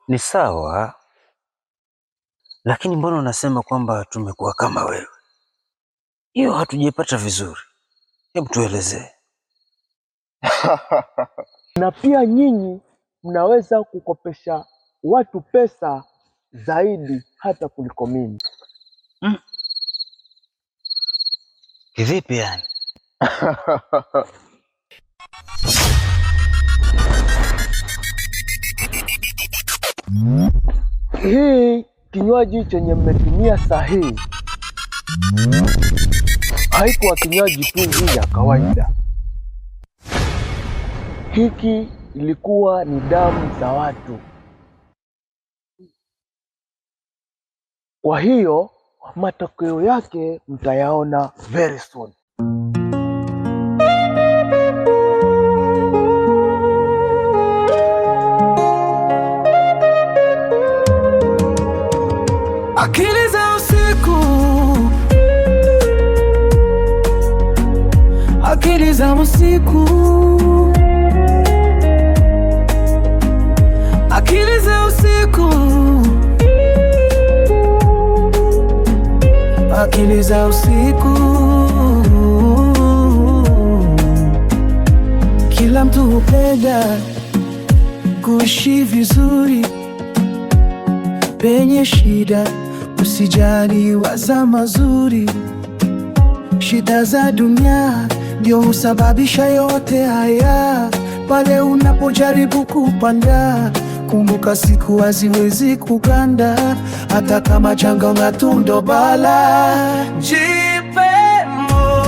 Ni sawa, lakini mbona unasema kwamba tumekuwa kama wewe? Hiyo hatujaipata vizuri. Hebu tuelezee. Na pia nyinyi mnaweza kukopesha watu pesa zaidi hata kuliko mimi. Kivipi yani? Hii kinywaji chenye mmetumia sahihi haikuwa kinywaji tu hii ya kawaida. Hiki ilikuwa ni damu za watu. Kwa hiyo matokeo yake mtayaona very soon. Akili za usiku, akili za usiku, akili za usiku, akili za usiku. Kila mtu hupenda kuishi vizuri penye shida. Usijali, waza mazuri. Shida za dunia ndio husababisha yote haya. Pale unapojaribu kupanda, kumbuka siku haziwezi kuganda. Hata kama changamoto ndo bala, jipe moyo.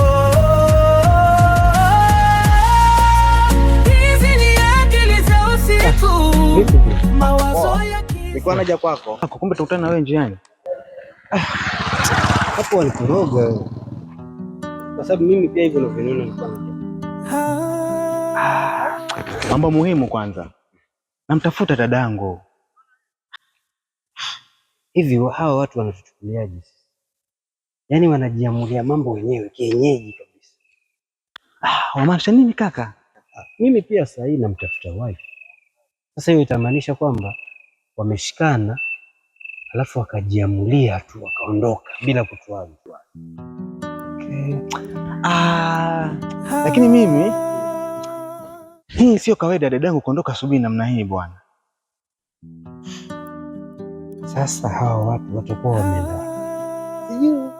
Hizi ni akili za usiku, mawazo ya nilikuwa naja kwako. Kumbe tukutana na wewe njiani. Hapo walikoroga wewe. Kwa sababu mimi pia hivyo ndio nilikuwa naja. Mambo muhimu kwanza. Namtafuta dadangu. Hivi hawa watu wanatuchukuliaje? Yaani wanajiamulia mambo wenyewe kienyeji kabisa. Wamaanisha nini kaka? Mimi pia sasa hivi namtafuta wife. Sasa hiyo itamaanisha kwamba wameshikana alafu wakajiamulia tu wakaondoka bila kutuaga. Okay. Lakini mimi hii sio kawaida dadangu kuondoka asubuhi namna hii bwana. Sasa hawa watu watakuwa wameenda. Sijui.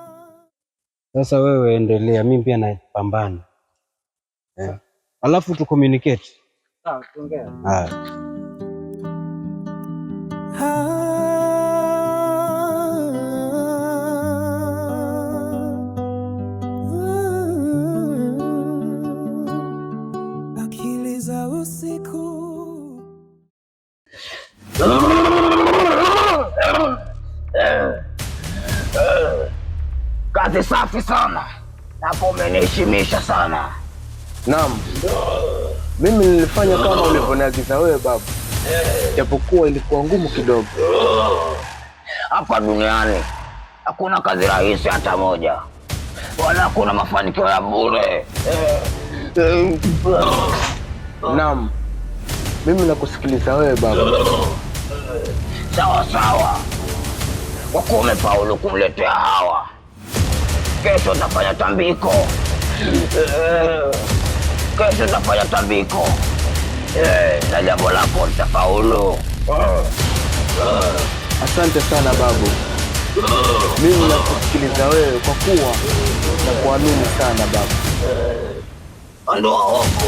Sasa wewe endelea, mimi pia napambana. Alafu tu communicate. Sawa, tuongea. Akili za usiku. Kazi safi sana. Hapo umeniheshimisha sana. Naam. Mimi nilifanya kama ulivyoniagiza wewe babu. Japokuwa ilikuwa ngumu kidogo. Hapa duniani hakuna kazi rahisi hata moja, wala hakuna mafanikio ya bure. Naam. Mimi nakusikiliza wewe babu. Sawa sawa. Kwa kuwa umefaulu kumletea Hawa, kesho utafanya tambiko. Kesho utafanya tambiko. Na jambo lako litafaulu. Asante sana babu. Mimi nakusikiliza wewe kwa kuwa nakuamini sana babu. Ondoa hofu.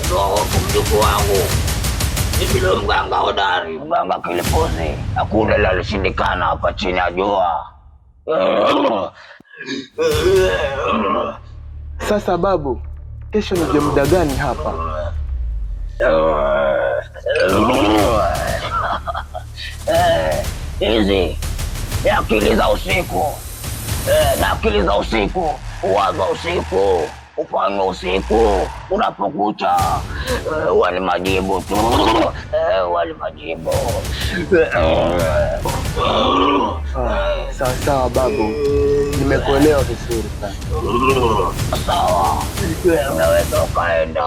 Ondoa hofu mjukuu wangu. Mimi ndio mganga hodari, mganga kilipozi. Hakuna lalishindikana hapa chini ya jua. Sasa babu, kesho nije muda gani hapa? Hizi ni akili za usiku. Na akili za usiku huwaza usiku, ufanywa usiku. Unapokucha wali majibu tu, wali majibu. Sawa sawa babu, nimekuelewa vizuri sana. Sawa, unaweza ukaenda.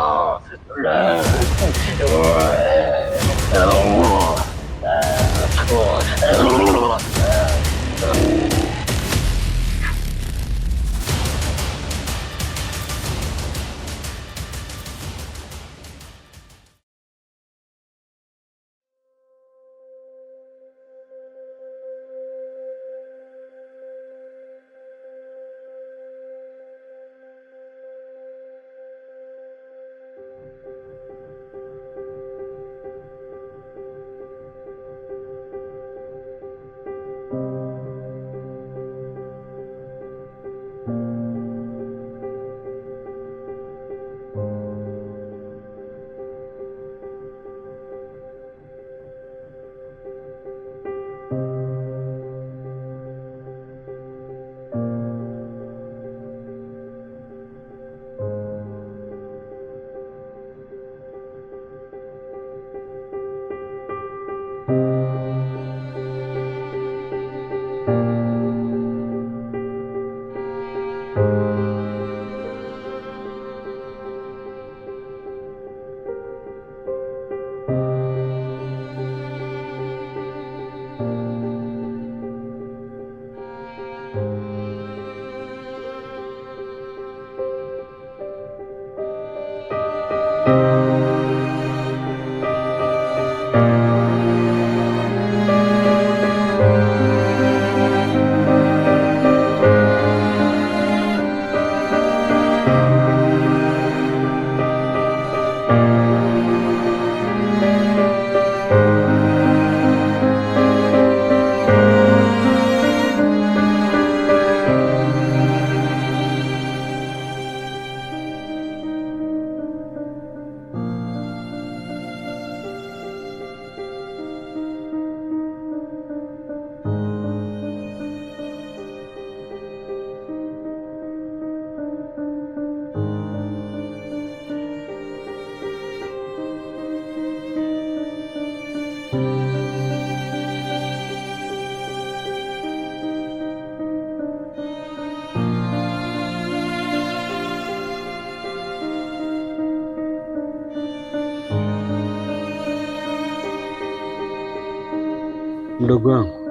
Mdogo wangu.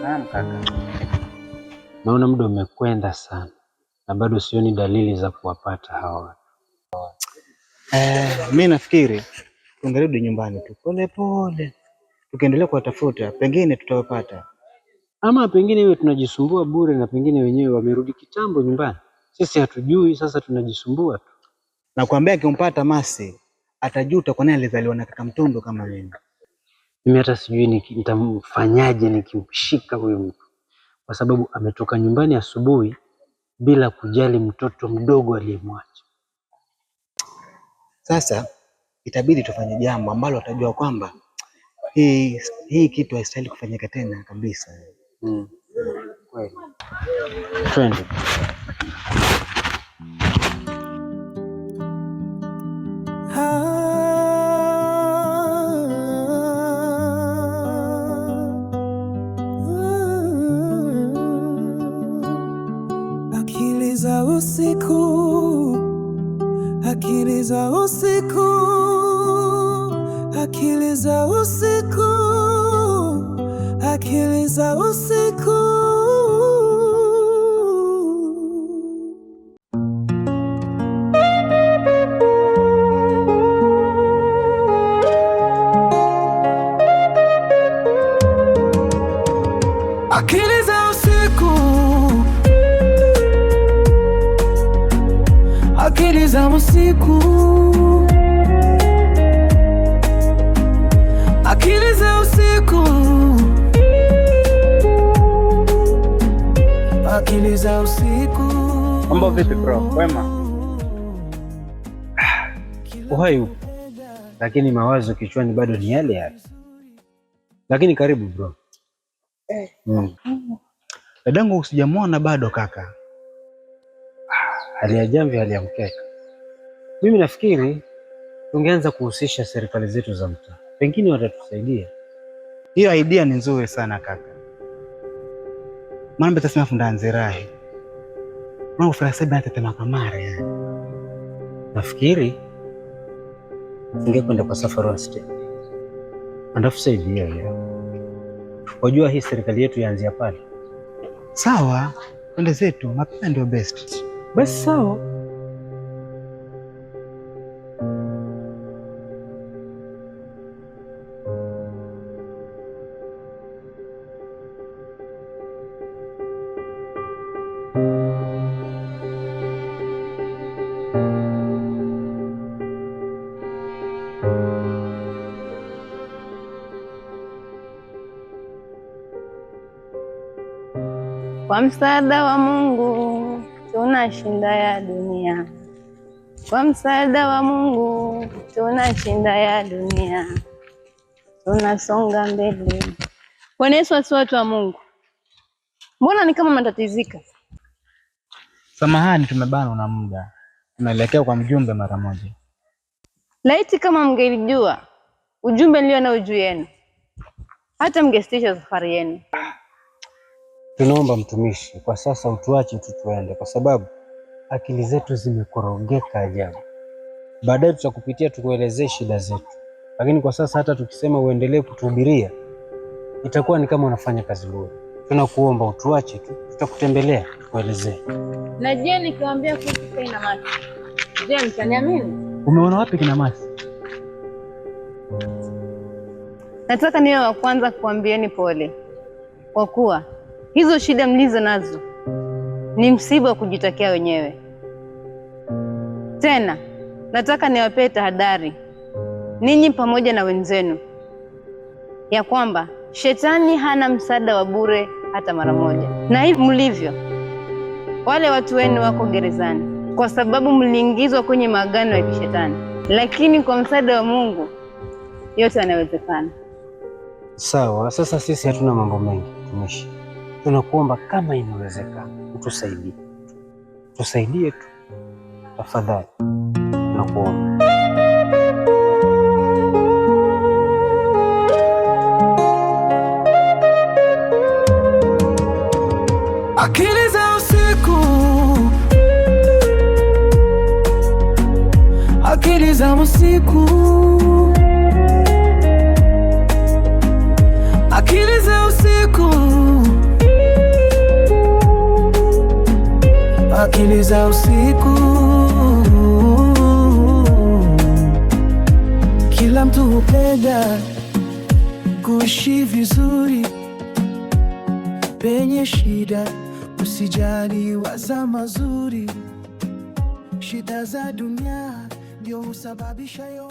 Naam kaka. Naona muda umekwenda sana na bado sioni dalili za kuwapata hawa. Mimi nafikiri tungerudi nyumbani tu pole pole, tukiendelea kuwatafuta pengine tutawapata. Ama pengine wewe tunajisumbua bure na pengine wenyewe wamerudi kitambo nyumbani. Sisi hatujui, sasa tunajisumbua tu. Nakwambia akimpata Masi atajuta kwa nini alizaliwa na kaka mtondo kama mimi. Mimi hata sijui nitamfanyaje nikimshika huyo mtu, kwa sababu ametoka nyumbani asubuhi bila kujali mtoto mdogo aliyemwacha. Sasa itabidi tufanye jambo ambalo atajua kwamba hii kitu haistahili kufanyika tena kabisa. Kweli. Twende. Akili za usiku, akili za usiku, akili za usiku, akili za usiku. Akili za usiku, akili za usiku, akili za usiku, akili za usiku. Mambo vipi bro? Wema? Uhai upo, lakini mawazo kichwani bado ni yale yale. Lakini karibu bro. Dadangu sijamwona bado kaka. Hali ya jamvi, hali ya mkeka. Mimi nafikiri tungeanza kuhusisha serikali zetu za mtaa, pengine watatusaidia. Hiyo idea ni nzuri sana kaka. Maana betasema fundanzirahi. Maana ufurasabi hata tema kamare yani. Nafikiri tungekwenda kwa safari wa state. Andatusaidia ya. Wajua hii serikali yetu yaanzia pale. Sawa, twende zetu, mapema ndio best. Basi sawa. Kwa msaada wa Mungu tunashinda ya dunia. Kwa msaada wa Mungu tunashinda ya dunia. Tunasonga mbele. Bwana Yesu asifiwe, watu wa Mungu. Mbona ni kama mnatatizika? Samahani, tumebanwa na muda. Tunaelekea kwa mjumbe mara moja. Laiti kama mngelijua ujumbe nilio nao juu yenu. hata mngesitisha safari yenu. Tunaomba mtumishi, kwa sasa utuache tu tuende, kwa sababu akili zetu zimekorogeka ajabu. Baadaye tutakupitia tukuelezee shida zetu, lakini kwa sasa hata tukisema uendelee kutuhubiria itakuwa ni kama unafanya kazi bure. Tunakuomba utuache tu, tutakutembelea tukuelezee. Na je, nikiwaambia kuhusu kina Masi, je, mtaniamini? Umeona wapi kina Masi? Nataka niwe wa kwanza kuambieni pole, kwa kuwa hizo shida mlizo nazo ni msiba wa kujitakia wenyewe. Tena nataka niwapee tahadhari ninyi pamoja na wenzenu ya kwamba shetani hana msaada wa bure hata mara moja. Na hivi mlivyo, wale watu wenu wako gerezani kwa sababu mliingizwa kwenye maagano ya kishetani, lakini kwa msaada wa Mungu yote yanawezekana. Sawa, sasa sisi hatuna mambo mengi mtumishi. Tunakuomba kama inawezekana utusaidie. Tusaidie tu. Tafadhali. Tunakuomba. Akili za usiku, akili za usiku, akili za usiku, akili za usiku. Kila mtu hupenda kuishi vizuri penye shida. Usijali, waza mazuri. Shida za dunia ndio husababisha